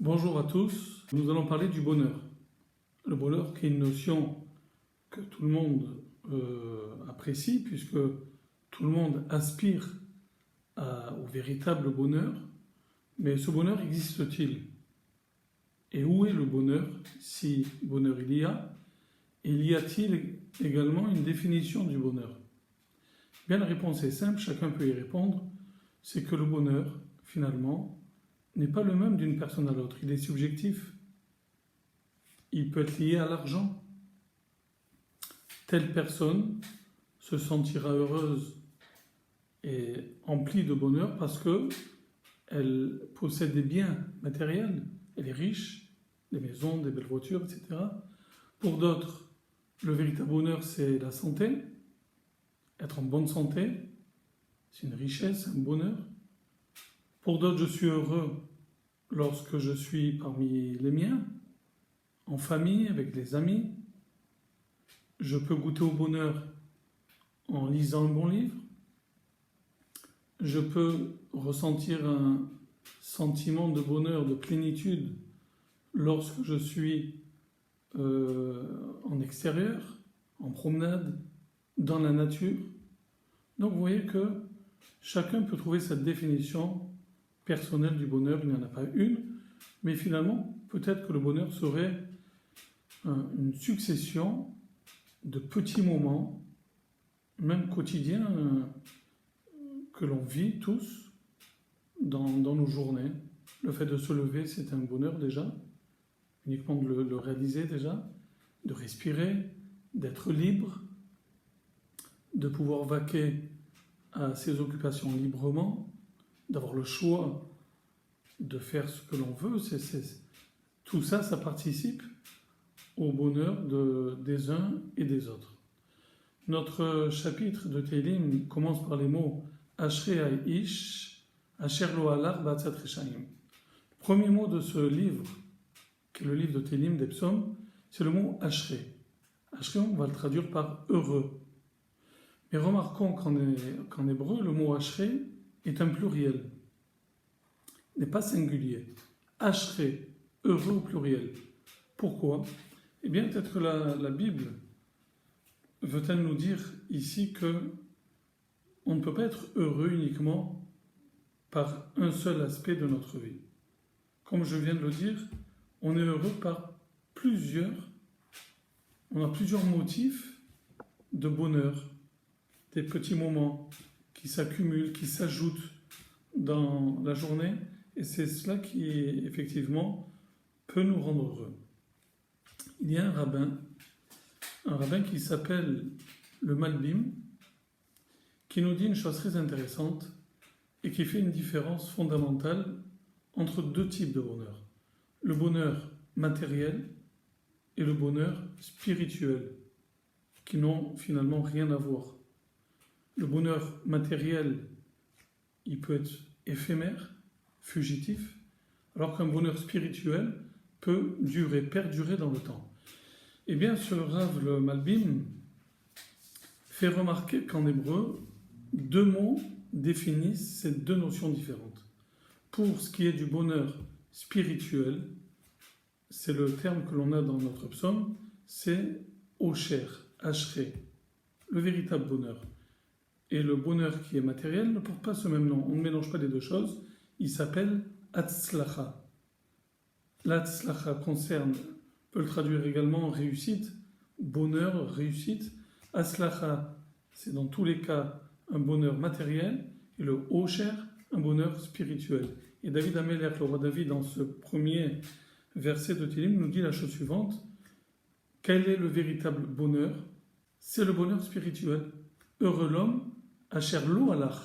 Bonjour à tous, nous allons parler du bonheur. Le bonheur qui est une notion que tout le monde apprécie puisque tout le monde aspire au véritable bonheur. Mais ce bonheur existe-t-il? Et où est le bonheur si bonheur il y a? Et y a-t-il également une définition du bonheur? Bien, la réponse est simple, chacun peut y répondre. C'est que le bonheur, finalement, n'est pas le même d'une personne à l'autre. Il est subjectif. Il peut être lié à l'argent. Telle personne se sentira heureuse et emplie de bonheur parce qu'elle possède des biens matériels. Elle est riche, des maisons, des belles voitures, etc. Pour d'autres, le véritable bonheur, c'est la santé. Être en bonne santé, c'est une richesse, un bonheur. Pour d'autres, je suis heureux lorsque je suis parmi les miens, en famille, avec des amis. Je peux goûter au bonheur en lisant un bon livre. Je peux ressentir un sentiment de bonheur, de plénitude lorsque je suis en extérieur, en promenade, dans la nature. Donc vous voyez que chacun peut trouver sa définition personnelle du bonheur. Il n'y en a pas une, mais finalement, peut-être que le bonheur serait une succession de petits moments, même quotidiens, que l'on vit tous dans nos journées. Le fait de se lever, c'est un bonheur déjà, uniquement de le réaliser déjà, de respirer, d'être libre, de pouvoir vaquer à ses occupations librement, d'avoir le choix de faire ce que l'on veut. Tout ça, ça participe au bonheur des uns et des autres. Notre chapitre de Télim commence par les mots Ashrei Aish, Asher lo halach ba'atzat reshaim. Le premier mot de ce livre, qui est le livre de Télim des psaumes, c'est le mot Ashrei. Ashrei, on va le traduire par heureux. Mais remarquons qu'en hébreu, le mot Ashrei est un pluriel, n'est pas singulier. Ashrei, heureux au pluriel. Pourquoi? Eh bien, peut-être que la Bible veut-elle nous dire ici que on ne peut pas être heureux uniquement par un seul aspect de notre vie. Comme je viens de le dire, on est heureux par on a plusieurs motifs de bonheur, des petits moments qui s'accumulent, qui s'ajoutent dans la journée, et c'est cela qui, effectivement, peut nous rendre heureux. Il y a un rabbin qui s'appelle le Malbim, qui nous dit une chose très intéressante et qui fait une différence fondamentale entre deux types de bonheur. Le bonheur matériel et le bonheur spirituel, qui n'ont finalement rien à voir. Le bonheur matériel, il peut être éphémère, fugitif, alors qu'un bonheur spirituel peut perdurer dans le temps. Eh bien, ce Rav le Malbim fait remarquer qu'en hébreu, deux mots définissent ces deux notions différentes. Pour ce qui est du bonheur spirituel, c'est le terme que l'on a dans notre psaume, c'est Osher, Ashrei, le véritable bonheur. Et le bonheur qui est matériel ne porte pas ce même nom. On ne mélange pas les deux choses. Il s'appelle Hatzlacha. L'Hatzlacha concerne, on peut le traduire également réussite, bonheur, réussite. Hatzlacha, c'est dans tous les cas un bonheur matériel. Et le Osher, un bonheur spirituel. Et David Amelech, le roi David, dans ce premier verset de Télim, nous dit la chose suivante. Quel est le véritable bonheur? C'est le bonheur spirituel. Heureux l'homme, Asher lo halach,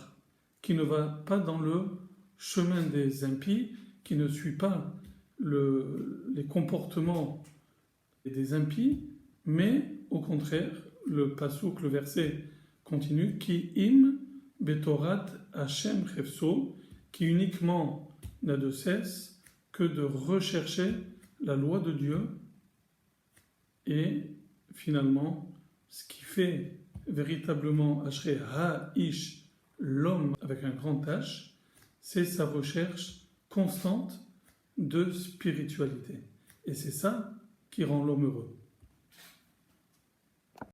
qui ne va pas dans le chemin des impies, qui ne suit pas les comportements des impies, mais au contraire, le pasouk, le verset continue, qui im betorat Hashem chefso, qui uniquement n'a de cesse que de rechercher la loi de Dieu, et finalement, ce qui fait véritablement Ashrei Ha'ish, l'homme avec un grand H, c'est sa recherche constante de spiritualité. Et c'est ça qui rend l'homme heureux.